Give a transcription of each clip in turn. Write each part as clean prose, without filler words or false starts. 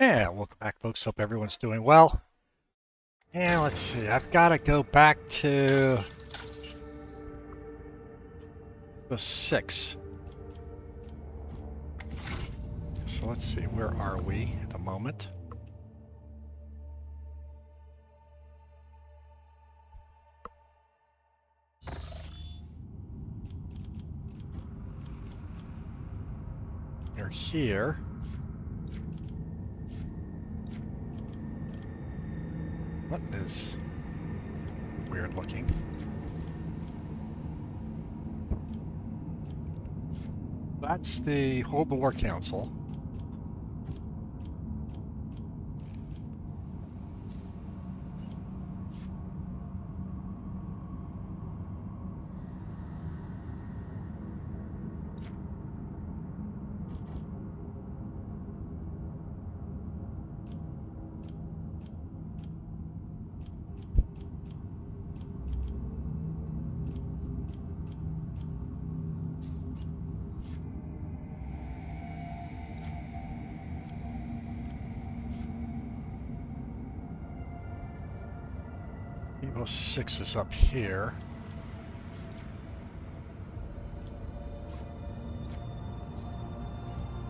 Yeah, welcome back, folks. Hope everyone's doing well. And let's see, I've got to go back to the 6. So let's see, where are we at the moment? We're here. What is weird looking? That's the Hold the War Council. Evo 6 is up here.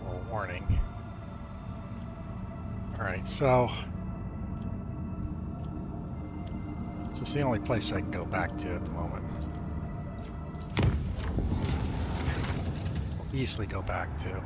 A warning. Alright, so this is the only place I can go back to at the moment. I'll easily go back to.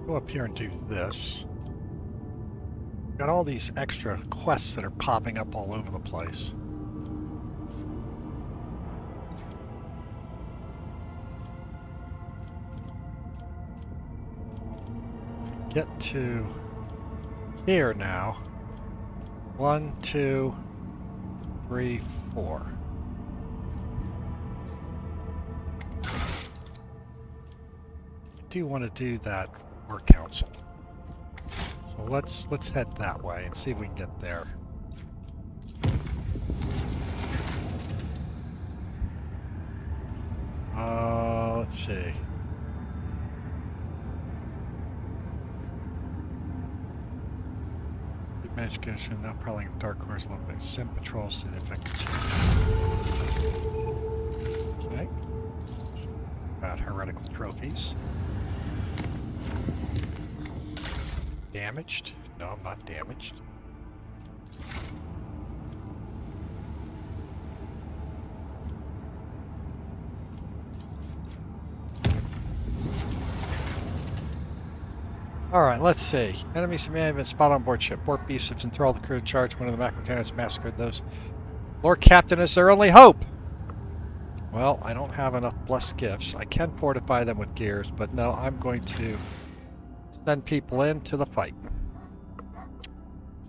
Go up here and do this. Got all these extra quests that are popping up all over the place. Get to here now. 1, 2, 3, 4. I do want to do that work council. So let's head that way and see if we can get there. Let's see. Match condition, now prowling dark horse a little bit. Sim patrols to the affected. Okay. About heretical trophies. Damaged? No, I'm not damaged. Alright, let's see. Enemies may have been spotted on board ship. Warp beasts have enthralled the crew charged. One of the macro cannons massacred those. Lord Captain is their only hope! Well, I don't have enough blessed gifts. I can fortify them with gears, but no, I'm going to send people into the fight.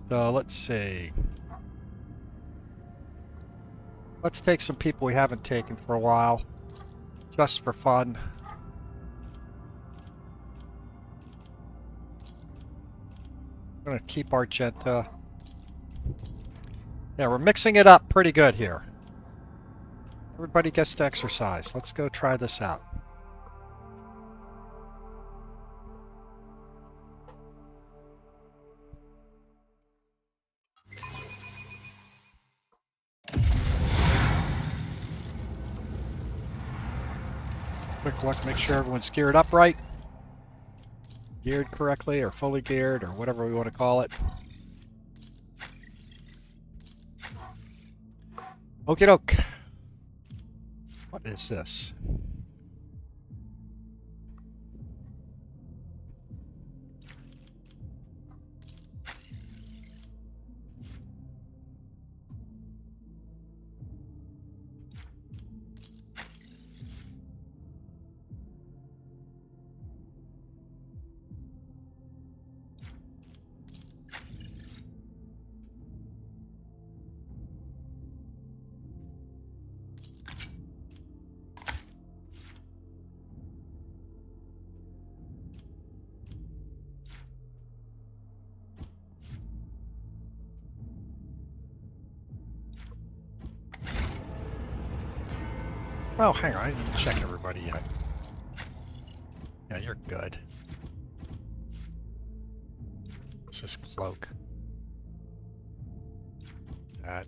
So let's see. Let's take some people we haven't taken for a while, just for fun. I'm going to keep Argenta. Yeah, we're mixing it up pretty good here. Everybody gets to exercise. Let's go try this out. Quick look, make sure everyone's geared up right. Geared correctly, or fully geared, or whatever we want to call it. Okie doke. What is this? Oh, hang on, I didn't even check everybody yet. Yeah, you're good. What's this cloak? That.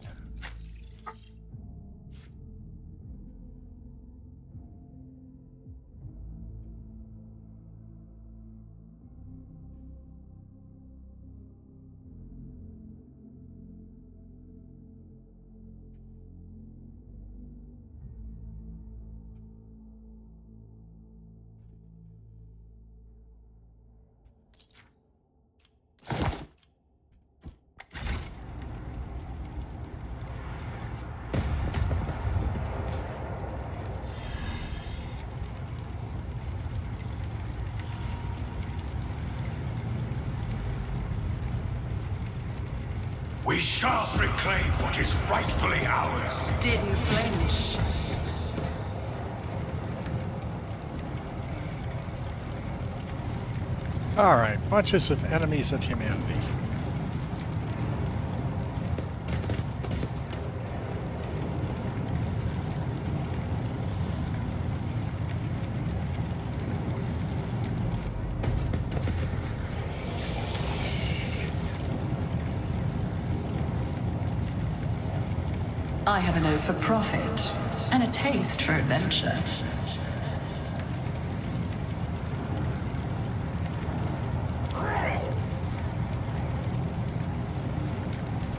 We shall reclaim what is rightfully ours. Didn't flinch. Alright, bunches of enemies of humanity. I have a nose for profit and a taste for adventure.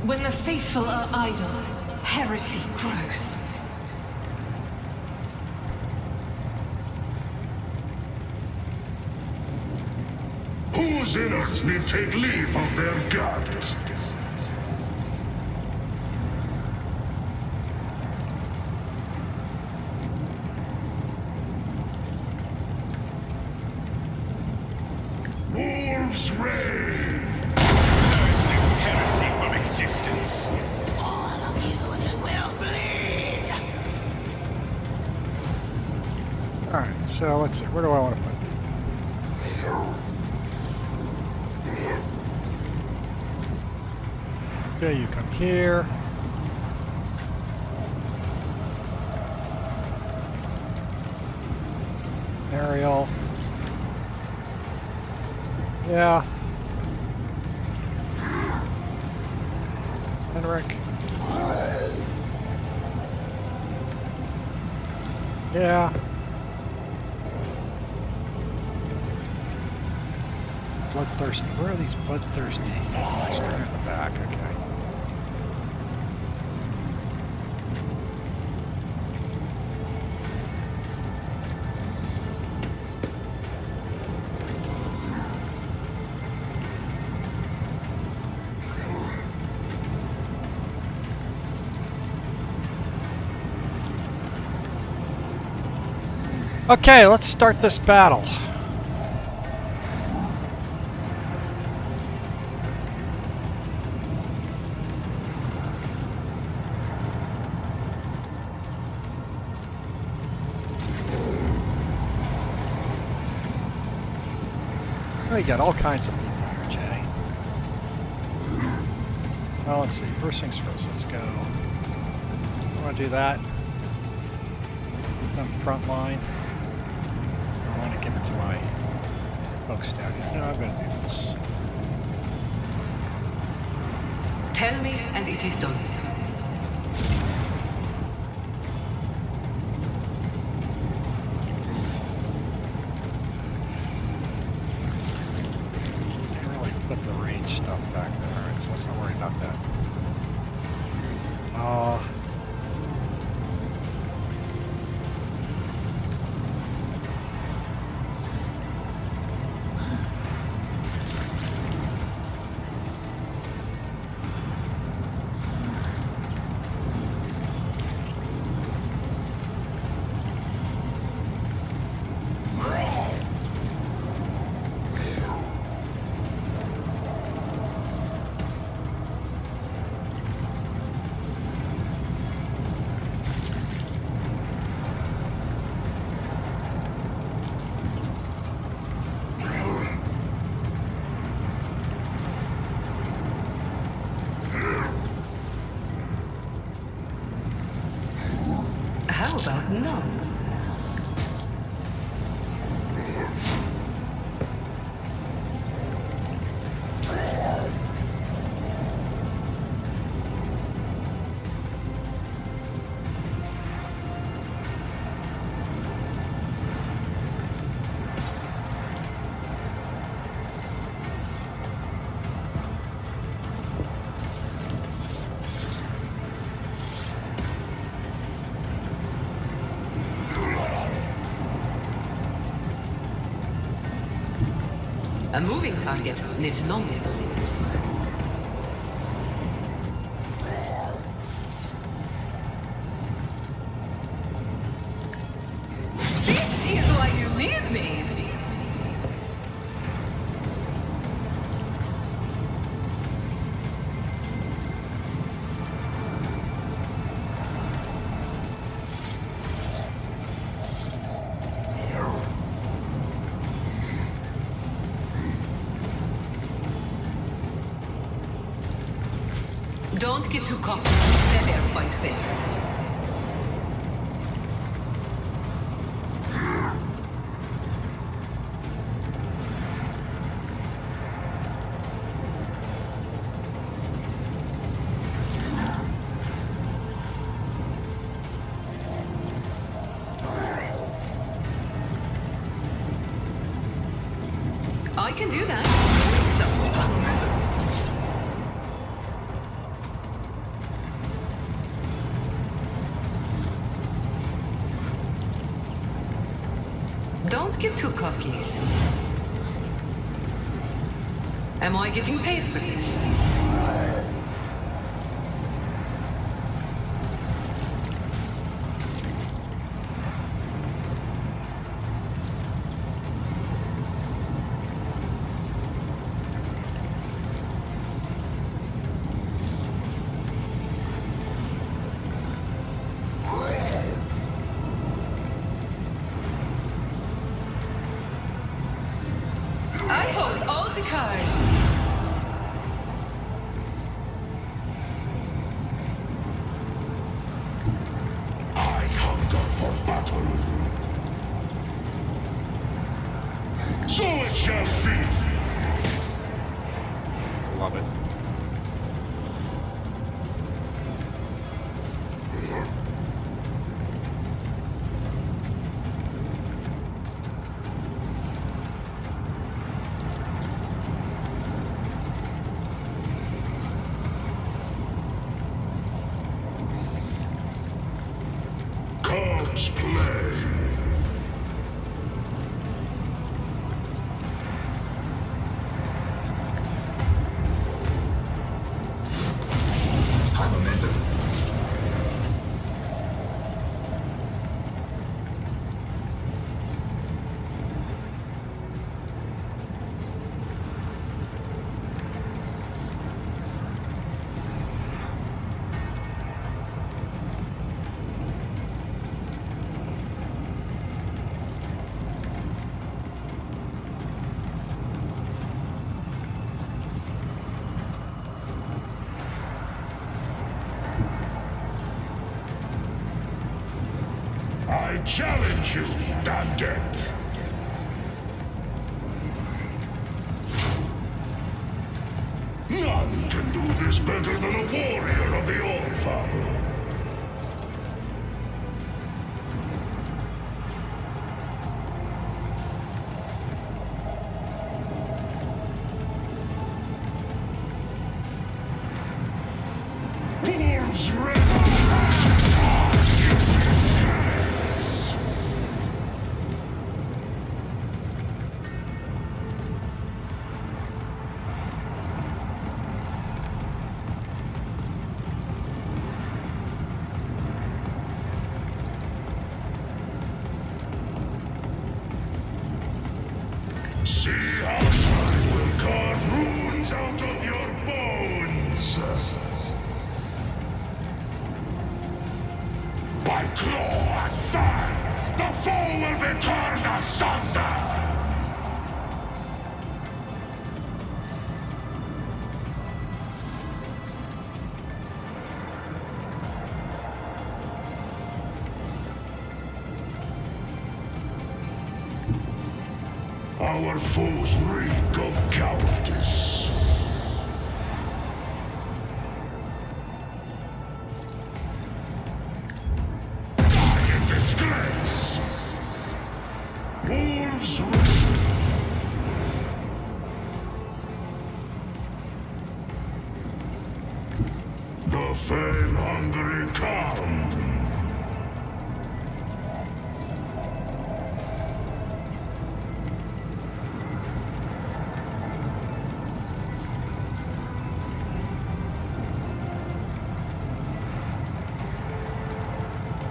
When the faithful are idle, heresy grows. Whose innards need take leave of their gods? Wolves reign! Heresy from existence. All of you will bleed. Alright, so let's see, where do I want to put it? Okay, you come here. Ariel. Yeah. Henrik. Yeah. Bloodthirsty. Where are these bloodthirsty? Oh, they're in the back. Okay. Okay, let's start this battle. Oh, you got all kinds of people here, Jay. Well, let's see. First things first, let's go. I want to do that. On the front line. I want to give it to my folks down here. No, I'm going to do this. Tell me, and it is done. Can't really put the range stuff back there. Alright, so let's not worry about that. How about none? A moving target lives longest. This is why you need me! Don't get too cocky. Never fight fair. I can do that. Don't get too cocky. Am I getting paid for this? I hold all the cards. I hunger for battle. So it shall be. Love it. Comes play. I challenge you, Danget. None can do this better than a warrior of the Ulfar. Wolves red. See how I will carve runes out of your bones! By claw and fang, the foe will be torn asunder! Our foes reek of cowardice. Die in disgrace! Wolves the fame-hungry come.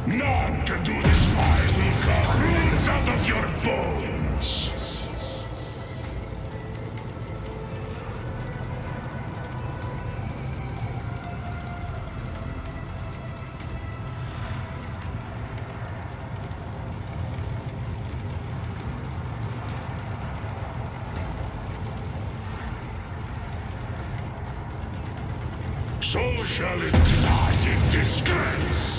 None can do this. I will carve runes out of your bones. So shall it die in disgrace.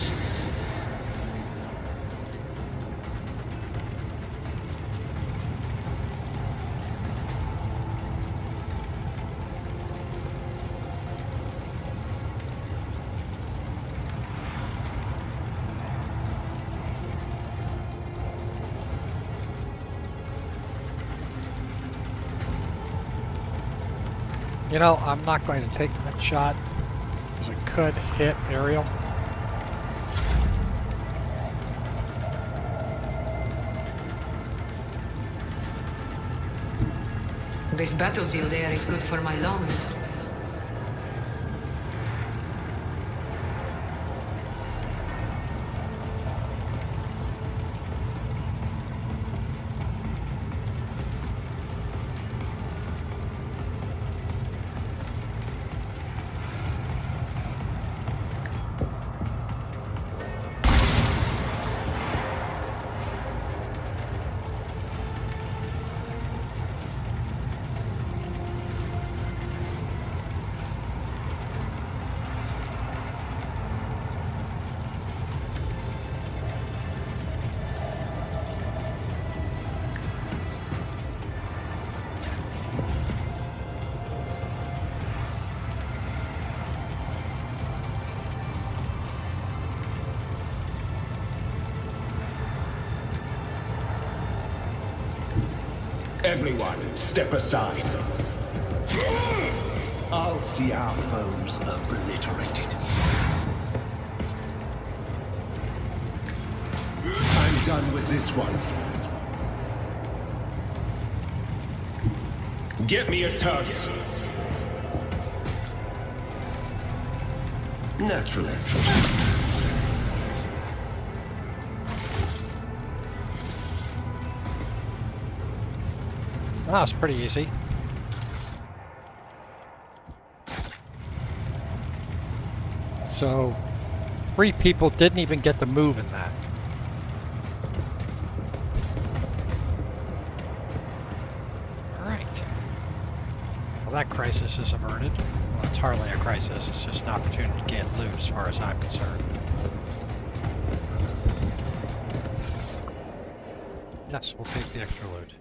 You know, I'm not going to take that shot because it could hit Ariel. This battlefield air is good for my lungs. Everyone, step aside. I'll see our foes obliterated. I'm done with this one. Get me a target. Naturally. That was pretty easy. So, 3 people didn't even get to move in that. Alright. Well, that crisis is averted. Well, it's hardly a crisis, it's just an opportunity to get loot as far as I'm concerned. Yes, we'll take the extra loot.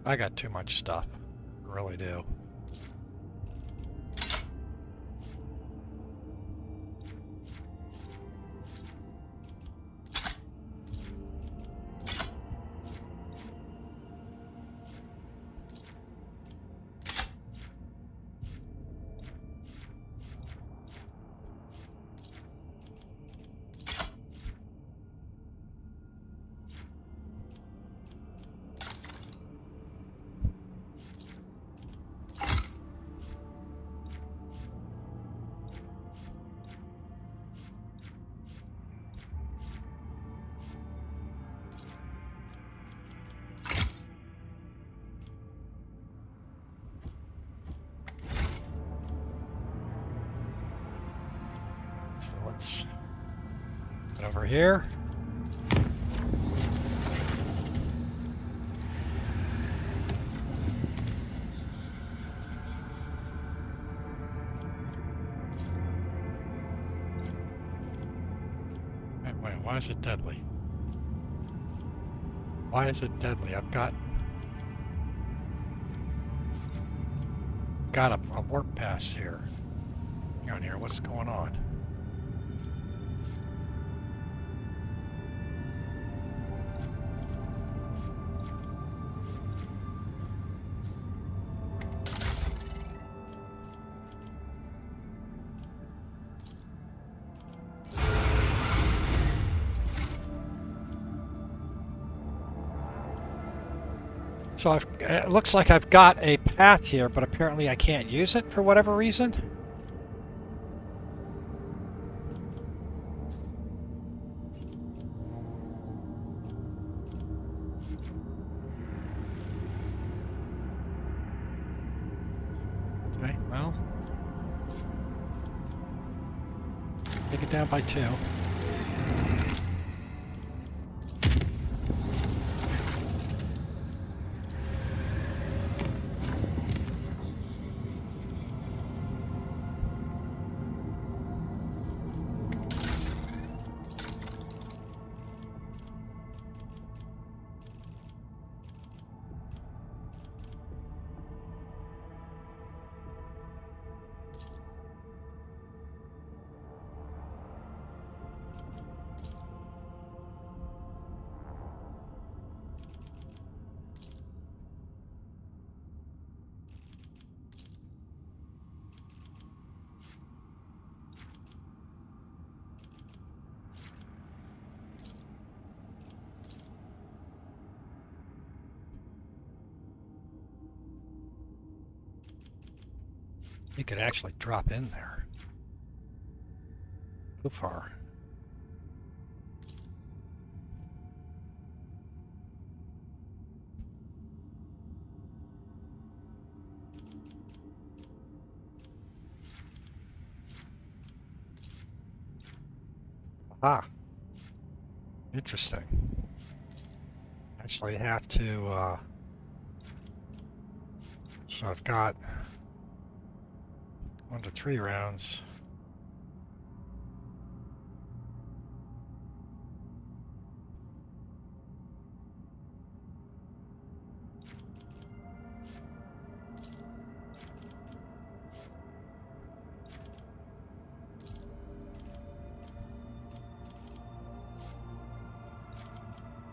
I got too much stuff. I really do. So let's And over here. Wait, why is it deadly? Why is it deadly? I've got a warp pass here. Hang on here, what's going on? So it looks like I've got a path here, but apparently I can't use it for whatever reason. Okay, well. Take it down by 2. You could actually drop in there. Ulfar. Ah. Interesting. Actually have to, so I've got 1 to 3 rounds.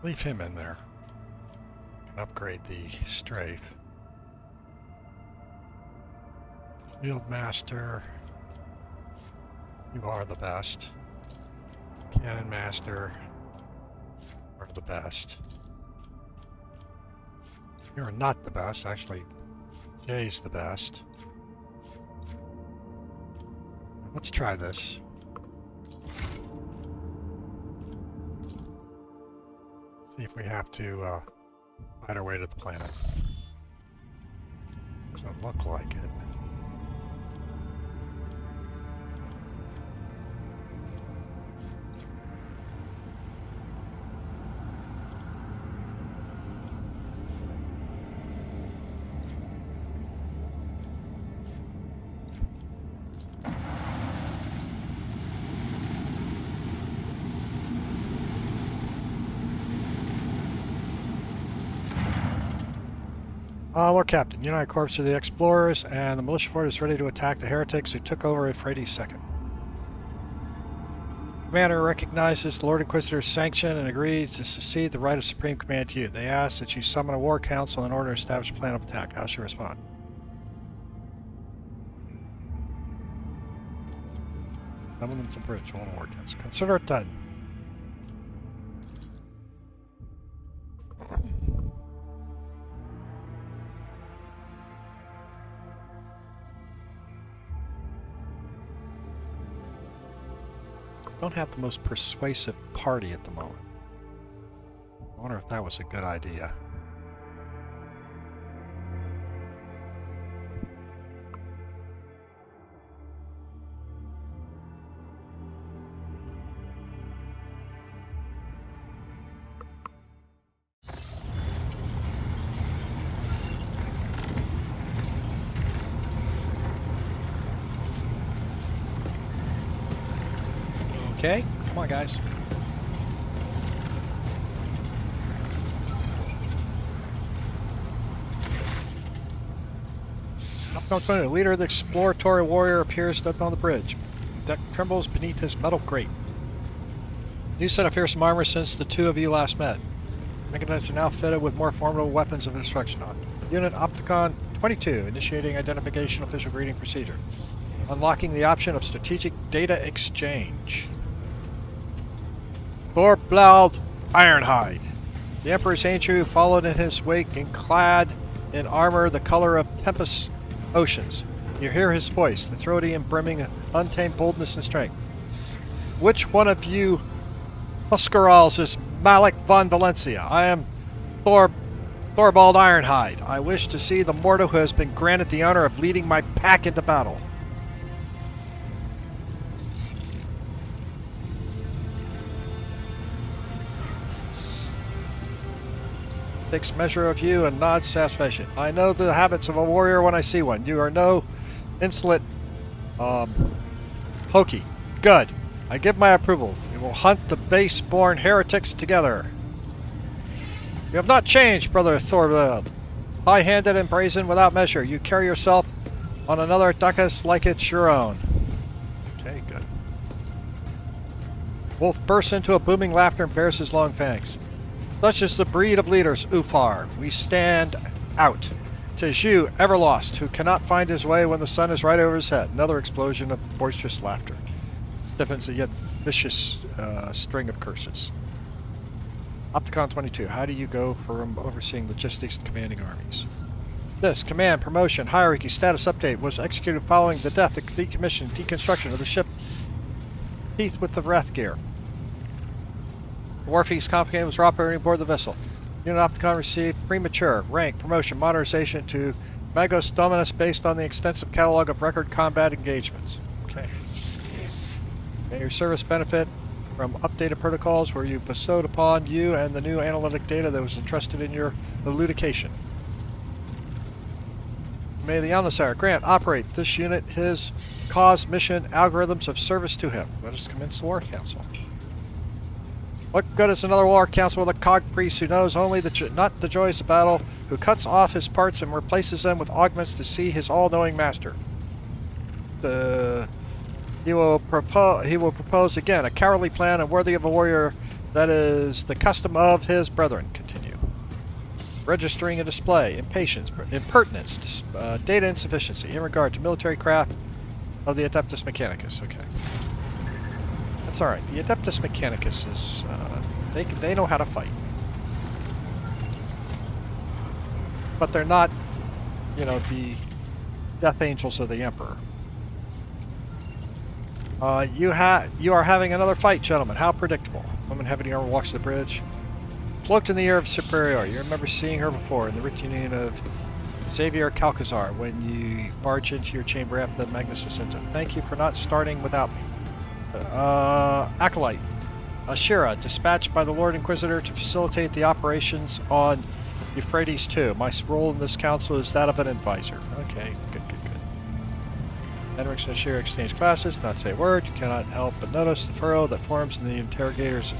Leave him in there. Can upgrade the strafe. Field Master. You are the best. Cannon Master. Are the best. You're not the best, actually. Jay's the best. Let's try this. See if we have to fight our way to the planet. Doesn't look like it. Lord Captain, United Corps are the explorers, and the militia fort is ready to attack the heretics who took over Euphrates II. Commander recognizes the Lord Inquisitor's sanction and agrees to succeed the right of supreme command to you. They ask that you summon a war council in order to establish a plan of attack. How should you respond? Summon them to the bridge. Hold war council. Consider it done. Don't have the most persuasive party at the moment. I wonder if that was a good idea. Okay, come on, guys. Up 20, the leader of the exploratory warrior appears up on the bridge. The deck trembles beneath his metal grate. New set of fearsome armor since the two of you last met. Mechanics are now fitted with more formidable weapons of instruction on. Unit Opticon 22, initiating identification official greeting procedure. Unlocking the option of strategic data exchange. Thorblad Ironhide. The Emperor's Ancient followed in his wake and clad in armor the color of Tempest Oceans. You hear his voice, the throaty and brimming untamed boldness and strength. Which one of you Huskarals is Malik von Valencia? I am Thorvald Ironhide. I wish to see the mortal who has been granted the honor of leading my pack into battle. Takes measure of you and nods satisfaction. I know the habits of a warrior when I see one. You are no insolent hokey. Good. I give my approval. We will hunt the base-born heretics together. You have not changed, brother Thorvald. High-handed and brazen without measure. You carry yourself on another duckus like it's your own. Okay, good. Wolf bursts into a booming laughter and bares his long fangs. Such is the breed of leaders, Ulfar. We stand out. 'Tis you, Everlost, who cannot find his way when the sun is right over his head. Another explosion of boisterous laughter. Stiffens a yet vicious string of curses. Opticon 22, how do you go from overseeing logistics to commanding armies? This command, promotion, hierarchy, status update was executed following the death, the decommission, deconstruction of the ship Teeth with the Wrath gear. Warfig's complicated was operating aboard the vessel. Unit Opticon received premature rank promotion modernization to Magos Dominus based on the extensive catalog of record combat engagements. Okay. May your service benefit from updated protocols where you bestowed upon you and the new analytic data that was entrusted in your elucidation. May the Omnissiah grant operate this unit his cause mission algorithms of service to him. Let us commence the War Council. What good is another war council with a cog priest who knows only not the joys of battle, who cuts off his parts and replaces them with augments to see his all-knowing master? He will propose again a cowardly plan unworthy of a warrior that is the custom of his brethren. Continue. Registering a display, impatience, impertinence, data insufficiency in regard to military craft of the Adeptus Mechanicus. Okay. That's alright. The Adeptus Mechanicus is, they know how to fight. But they're not, you know, the Death Angels of the Emperor. You are having another fight, gentlemen. How predictable. Woman heavy armor walks to the bridge. Cloaked in the air of superiority. You remember seeing her before in the reunion of Xavier Calcazar when you barge into your chamber after the Magnus Ascenta. Thank you for not starting without me. Acolyte. Ashira, dispatched by the Lord Inquisitor to facilitate the operations on Euphrates II. My role in this council is that of an advisor. Okay, good. Henrix and Ashira exchange classes, not say a word. You cannot help but notice the furrow that forms in the interrogator's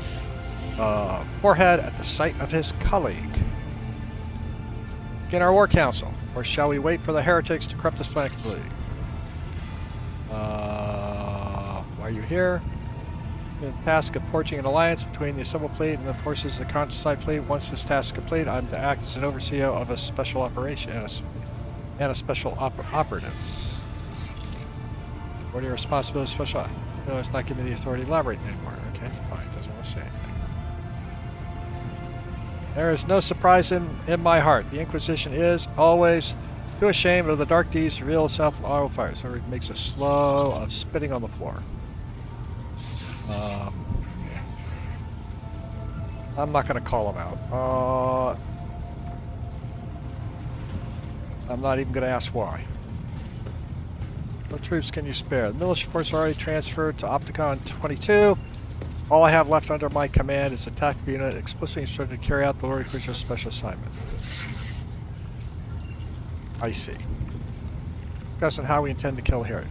forehead at the sight of his colleague. Begin our war council, or shall we wait for the heretics to corrupt this planet completely? Why are you here? The task of forging an alliance between the assembled fleet and the forces of the countryside fleet. Once this task is complete, I'm to act as an overseer of a special operation and a special operative. What are your responsibilities, special? No, it's not giving me the authority to elaborate anymore. Okay, fine. Doesn't want to say anything. There is no surprise in my heart. The Inquisition is always too ashamed of the dark deeds reveal itself in auto fire. So it makes a slow of spitting on the floor. I'm not going to call him out. I'm not even going to ask why. What troops can you spare? The military force are already transferred to Opticon 22. All I have left under my command is a tactical unit explicitly instructed to carry out the Lord Inquisitor's special assignment. I see. Discussing how we intend to kill Harry.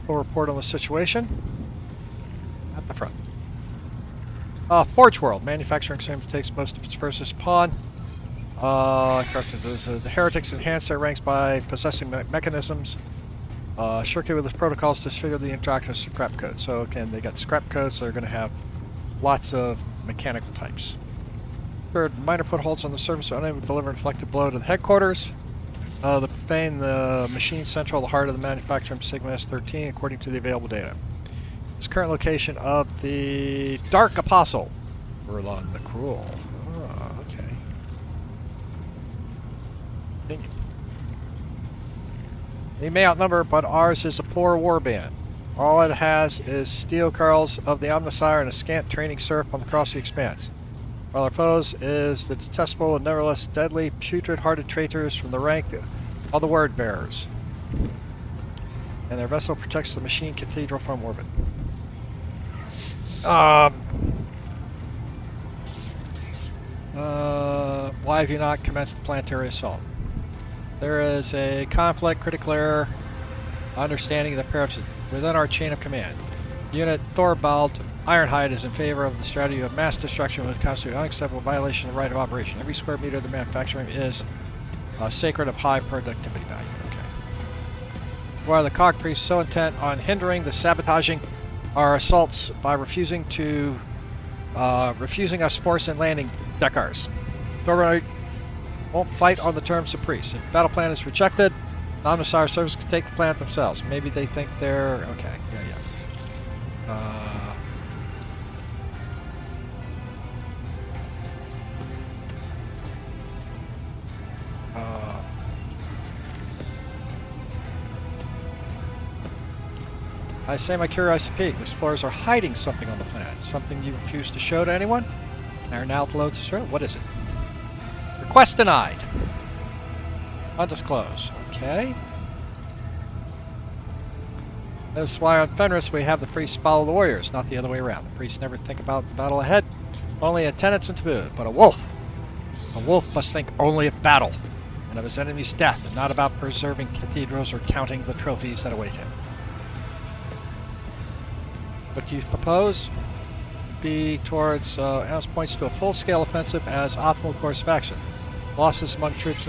We'll report on the situation. the front. Forge World. Manufacturing center takes most of its forces upon. The heretics enhance their ranks by possessing mechanisms. Shirky with the protocols disfigure the interaction of scrap codes. So again, they got scrap codes, so they're going to have lots of mechanical types. Third, minor footholds on the surface are unable to deliver an inflected blow to the headquarters. The machine central, the heart of the manufacturing Sigma S13, according to the available data. This current location of the Dark Apostle, Verlon the Cruel. Oh, okay. Continue. They may outnumber, but ours is a poor warband. All it has is steel curls of the Omnissiah and a scant training surf on the cross the expanse. While our foes is the detestable and nevertheless deadly, putrid-hearted traitors from the rank of the Word Bearers. And their vessel protects the machine cathedral from orbit. Why have you not commenced the planetary assault? There is a conflict, critical error, understanding of the parameters within our chain of command. Unit Thorvald Ironhide is in favor of the strategy of mass destruction, which constitutes an unacceptable violation of the right of operation. Every square meter of the manufacturing is sacred of high productivity value. Okay. Why are the cog priests so intent on hindering the sabotaging our assaults by refusing us force and landing deckars? Thorvald won't fight on the terms of priests. If the battle plan is rejected, Omnissiah service can take the planet themselves. Maybe they think they're okay. Yeah. I say my curiosity piqued. Explorers are hiding something on the planet. Something you refuse to show to anyone? Our now loads to what is it? Request denied. Undisclosed. Okay. That's why on Fenris we have the priests follow the warriors, not the other way around. The priests never think about the battle ahead, only attendance and taboo. But a wolf must think only of battle and of his enemy's death, and not about preserving cathedrals or counting the trophies that await him. What do you propose? Be towards, Alice points to a full-scale offensive as optimal course of action. Losses among troops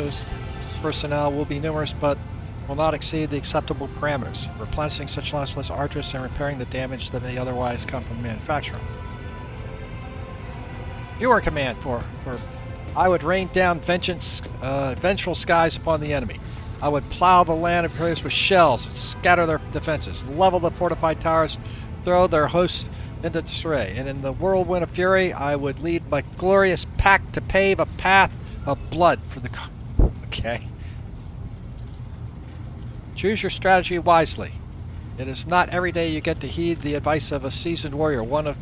personnel will be numerous, but will not exceed the acceptable parameters. Replenishing such loss less arduous and repairing the damage that may otherwise come from the manufacturer. You are in command for I would rain down vengeful skies upon the enemy. I would plow the land of Paris with shells and scatter their defenses, level the fortified towers, throw their hosts into disarray, and in the whirlwind of fury, I would lead my glorious pack to pave a path of blood for the... Okay. Choose your strategy wisely. It is not every day you get to heed the advice of a seasoned warrior, one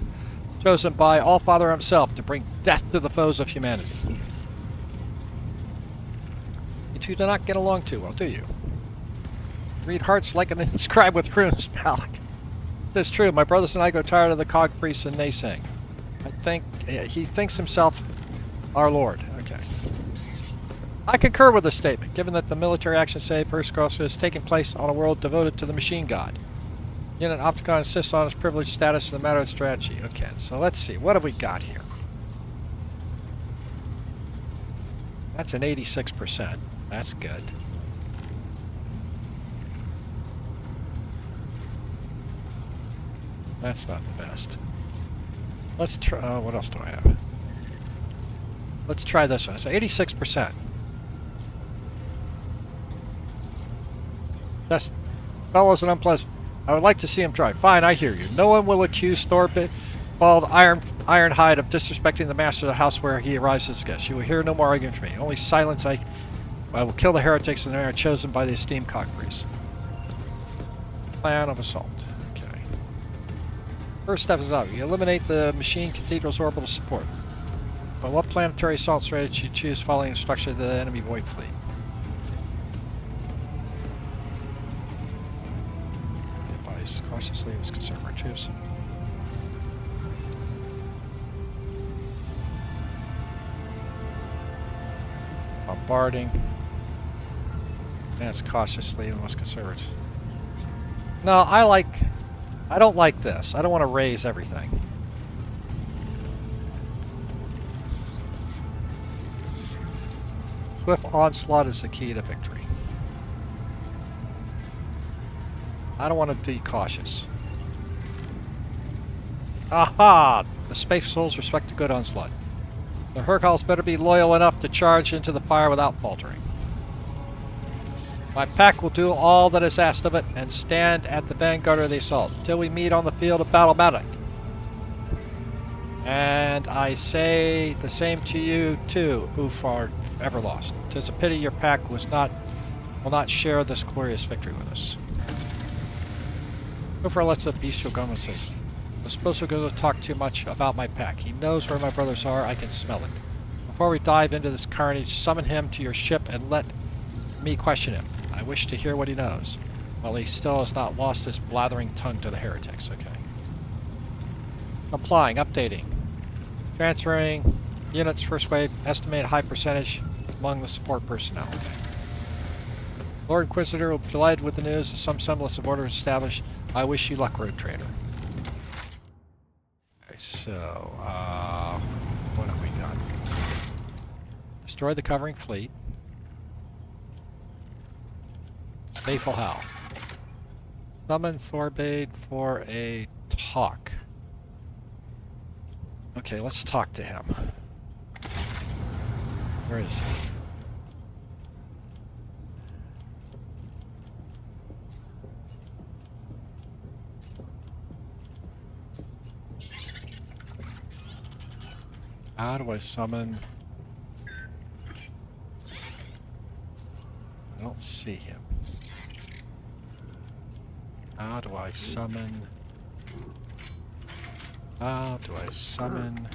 chosen by Allfather himself to bring death to the foes of humanity. You two do not get along too well, do you? Read hearts like an inscribed with runes, Malik. It is true, my brothers and I go tired of the cog priests and naysaying. I think he thinks himself our lord. Okay. I concur with this statement, given that the military action say First Cross is taking place on a world devoted to the machine god. Unit Opticon insists on its privileged status in the matter of strategy. Okay, so let's see. What have we got here? That's an 86%. That's good. That's not the best. Let's try... what else do I have? Let's try this one. It's 86%. Best fellows and unpleasant. I would like to see him try. Fine, I hear you. No one will accuse Thorvald Ironhide of disrespecting the master of the house where he arrives as a guest. You will hear no more argument from me. Only silence. I will kill the heretics in the manner chosen by the esteemed cock priests. Plan of assault. Okay. First step is obvious. You eliminate the machine cathedral's orbital support. But what planetary assault strategy you choose following instruction of the enemy void fleet? Advice. Cautiously was concerned for choose. Bombarding. And it's cautiously and less conservative. No, I like I don't like this. I don't want to raise everything. Swift onslaught is the key to victory. I don't want to be cautious. Aha! The space souls respect a good onslaught. The Hercules better be loyal enough to charge into the fire without faltering. My pack will do all that is asked of it and stand at the vanguard of the assault till we meet on the field of battle. And I say the same to you too, Ulfar Everlost. 'Tis a pity your pack will not share this glorious victory with us. Ulfar lets the bestial go and says, I'm supposed to go talk too much about my pack. He knows where my brothers are. I can smell it. Before we dive into this carnage, summon him to your ship and let me question him. I wish to hear what he knows. While he still has not lost his blathering tongue to the heretics. Okay. Applying, updating. Transferring units first wave. Estimated high percentage among the support personnel. Lord Inquisitor will be delighted with the news of some semblance of order established. I wish you luck, Road Trader. So, what have we got? Destroy the covering fleet. Baleful Howl. Summon Thorbade for a talk. Okay, let's talk to him. Where is he? How do I summon? I don't see him. How do I summon? How do I summon?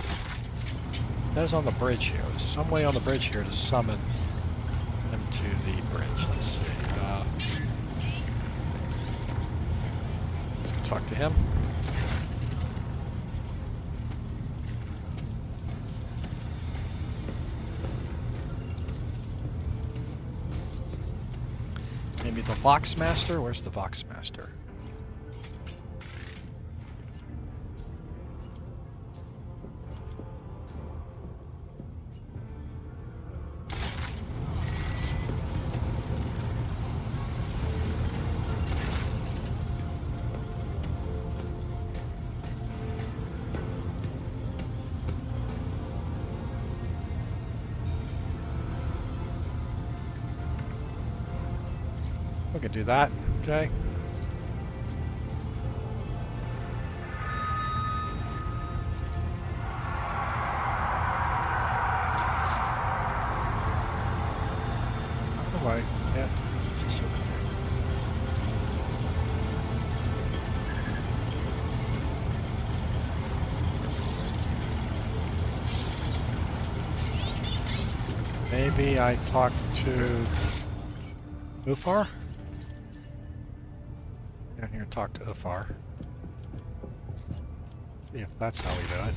It says on the bridge here. There's some way on the bridge here to summon him to the bridge. Let's see. Let's go talk to him. Maybe the Vox Master? Where's the Vox Master? We can do that, okay? How do I get this is so cool. Maybe I talk to Ulfar? Down here and talk to Ulfar. See if that's how we do it.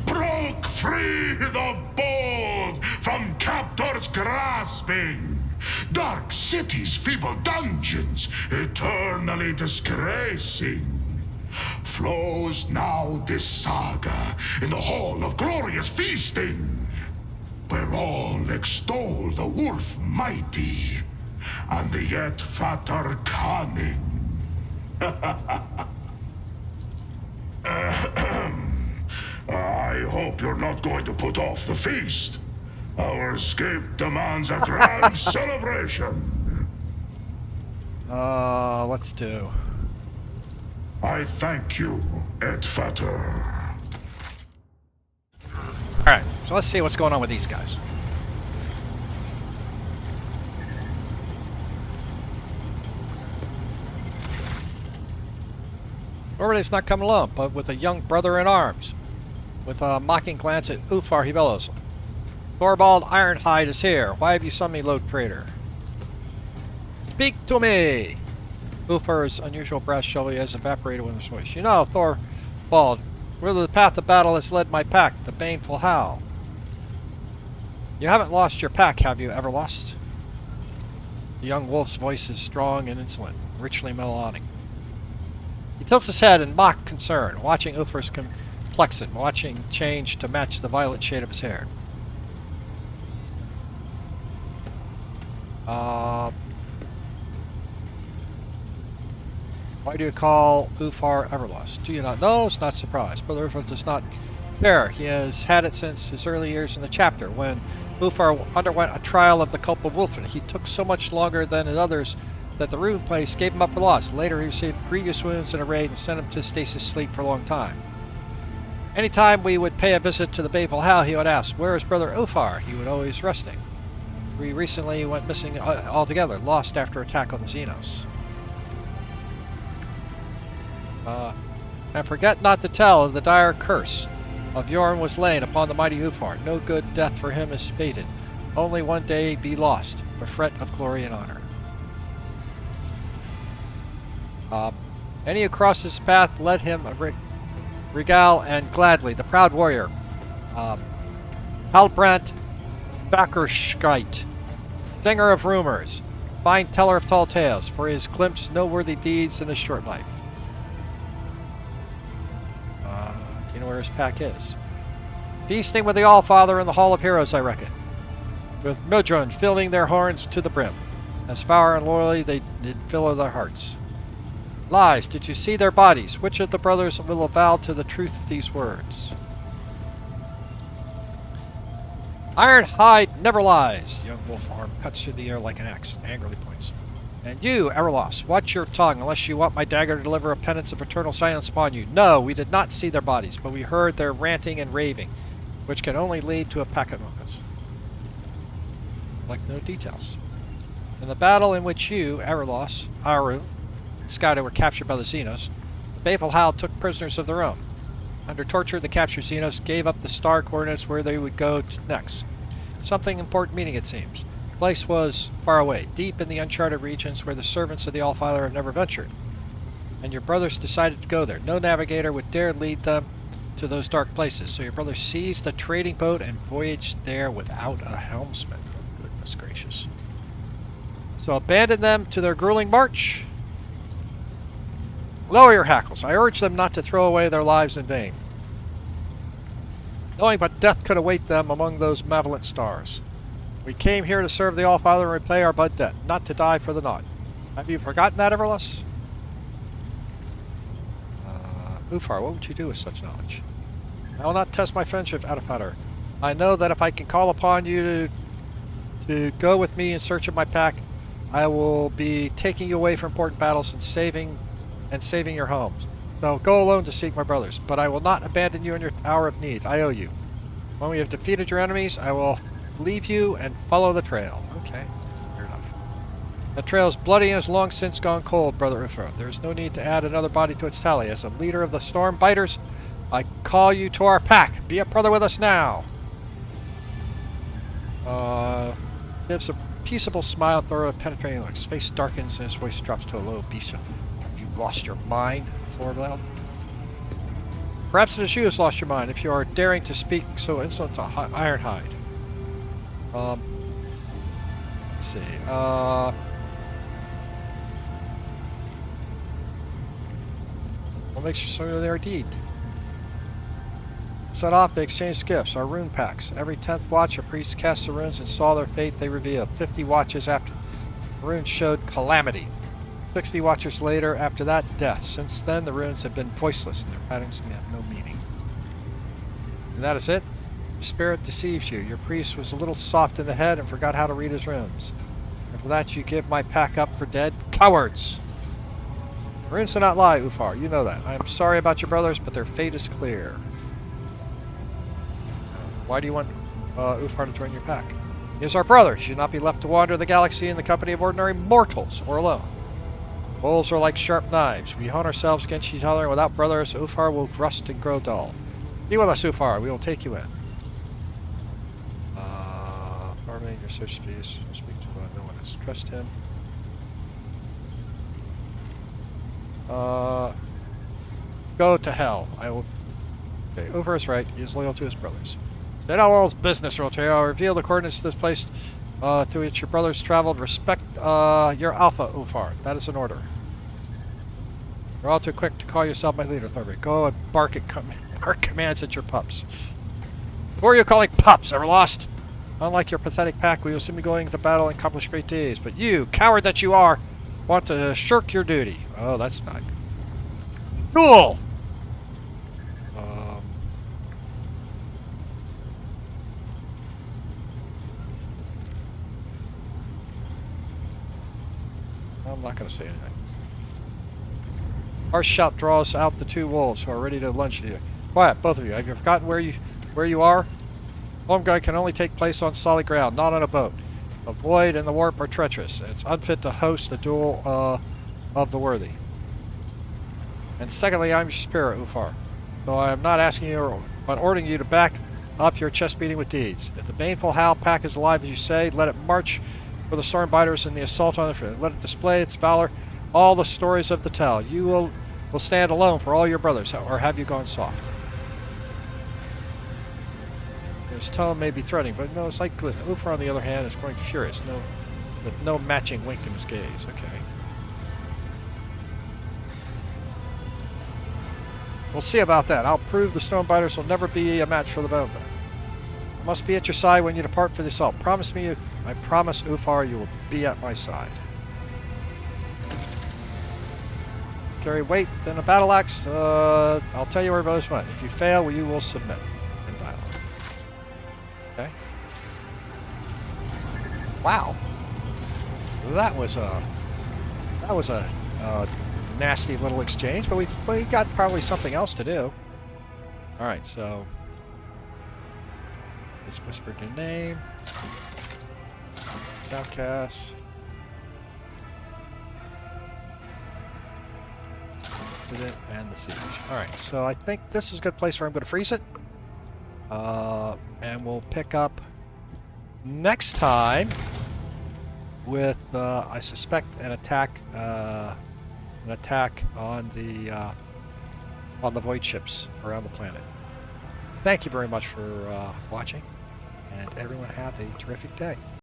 Broke free the bold from captors grasping. Dark cities, feeble dungeons, eternally disgracing. Flows now this saga in the hall of glorious feasting, where all extol the wolf mighty and the yet fatter cunning. I hope you're not going to put off the feast. Our escape demands a grand celebration. Let's do. I thank you, Et Fatter. Alright, so let's see what's going on with these guys. Orbide's not coming alone, but with a young brother in arms. With a mocking glance at Ulfar, he bellows, Thorbald Ironhide is here. Why have you summoned me, Lord Trader? Speak to me! Ulfar's unusual brass showy has evaporated with his voice. You know, Thorbald, where the path of battle has led my pack, the baneful Howl. You haven't lost your pack, have you ever lost? The young wolf's voice is strong and insolent, richly melodic. He tilts his head in mock concern, watching Ulfar's complexion, watching change to match the violet shade of his hair. Why do you call Ulfar Everlost? Do you not know? It's not surprised. Brother Ulfar does not care. He has had it since his early years in the chapter, when Ulfar underwent a trial of the cult of Wolfen. He took so much longer than the others that the rune place gave him up for lost. Later he received grievous wounds in a raid and sent him to stasis sleep for a long time. Anytime we would pay a visit to the Baleful Howl, he would ask, "Where is Brother Ulfar?" He would always resting. We recently went missing altogether, lost after attack on the Xenos. And forget not to tell of the dire curse of Yorn was laid upon the mighty Ulfar. No good death for him is fated. Only one day be lost, the fret of glory and honor. Any who crossed his path led him a regale and gladly. The proud warrior, Halbrand Backerschkeit, singer of rumors, fine teller of tall tales, for his glimpsed noteworthy deeds in his short life. Do you know where his pack is? Feasting with the Allfather in the Hall of Heroes, I reckon, with Mildrun filling their horns to the brim, as far and loyally they did fill their hearts. Lies, did you see their bodies? Which of the brothers will avow to the truth of these words? Iron hide never lies. Young wolf arm cuts through the air like an axe, and angrily points. And you, Everlost, watch your tongue, unless you want my dagger to deliver a penance of eternal silence upon you. No, we did not see their bodies, but we heard their ranting and raving, which can only lead to a Pakamokas. Like no details. In the battle in which you, Everlost, Aru, and Skada were captured by the Xenos, the Baleful Howl took prisoners of their own. Under torture, the captured Xenos gave up the star coordinates where they would go next. Something important meaning, it seems. The place was far away, deep in the uncharted regions where the servants of the Allfather have never ventured. And your brothers decided to go there. No navigator would dare lead them to those dark places, so your brothers seized a trading boat and voyaged there without a helmsman. Oh, goodness gracious. So abandon them to their grueling march? Lower your hackles. I urge them not to throw away their lives in vain, knowing what death could await them among those malevolent stars. We came here to serve the Allfather and repay our blood debt, not to die for the naught. Have you forgotten that, Everlost? Ulfar, what would you do with such knowledge? I will not test my friendship, Allfather. I know that if I can call upon you to go with me in search of my pack, I will be taking you away from important battles and saving your homes. So go alone to seek my brothers, but I will not abandon you in your hour of need. I owe you. When we have defeated your enemies, I will leave you and follow the trail. Okay, fair enough. The trail is bloody and has long since gone cold, Brother Ulfar. There is no need to add another body to its tally. As a leader of the Storm Biters, I call you to our pack. Be a brother with us now. Gives a peaceable smile, through a penetrating look. His face darkens and his voice drops to a low beast. Have you lost your mind, Thorvald? Perhaps it is you who has lost your mind, if you are daring to speak so insolent to Ironhide. Let's see. What makes you so of their deed? Set off, they exchanged gifts, our rune packs. Every 10th watch, a priest cast the runes and saw their fate they revealed. 50 watches after, the runes showed calamity. 60 watches later, after that, death. Since then, the runes have been voiceless and their patterns have no meaning. And that is it. The spirit deceives you. Your priest was a little soft in the head and forgot how to read his runes. And for that, you give my pack up for dead? Cowards! Runes do not lie, Ulfar. You know that. I am sorry about your brothers, but their fate is clear. Why do you want Ulfar to join your pack? He is our brother. He should not be left to wander the galaxy in the company of ordinary mortals, or alone. Wolves are like sharp knives. We hone ourselves against each other, and without brothers, Ulfar will rust and grow dull. Be with us, Ulfar. We will take you in. Farming, your search space. Speak to no one has. Trust him. Go to hell. I will. Okay, Ulfar is right. He is loyal to his brothers. State Howell's business, Rotary. I'll reveal the coordinates to this place To which your brothers traveled, respect your Alpha, Ulfar. That is an order. You're all too quick to call yourself my leader, Thorby. Go and bark commands at your pups. Who are you calling pups, Everlost? Unlike your pathetic pack, we will soon be going to battle and accomplish great deeds. But you, coward that you are, want to shirk your duty. Oh, that's not good. Cool! I'm not going to say anything. Our shout draws out the two wolves who are ready to lunge at you. Quiet, both of you. Have you forgotten where you are? Home guard can only take place on solid ground, not on a boat. The void and the warp are treacherous. It's unfit to host a duel of the worthy. And secondly, I'm your superior, Ulfar. So I am not asking you, but ordering you to back up your chest beating with deeds. If the baneful Howl pack is alive, as you say, let it march for the Stormbiters in the assault on the front. Let it display its valor, all the stories of the tell. You will stand alone for all your brothers, or have you gone soft? His tone may be threatening, but no, it's like with Ulfar on the other hand is growing furious, with no matching wink in his gaze. Okay. We'll see about that. I'll prove the Stormbiters will never be a match for the Bowman. I must be at your side when you depart for the assault. Promise me, I promise, Ulfar, you will be at my side. Carry weight, then a battle axe. I'll tell you where both went. If you fail, you will submit in dialogue. Okay. Wow. That was a nasty little exchange, but we got probably something else to do. All right, so just whispered your name. Soundcast. Incident and the siege. All right, so I think this is a good place where I'm going to freeze it. And we'll pick up next time with I suspect an attack on the void ships around the planet. Thank you very much for watching, and everyone have a terrific day.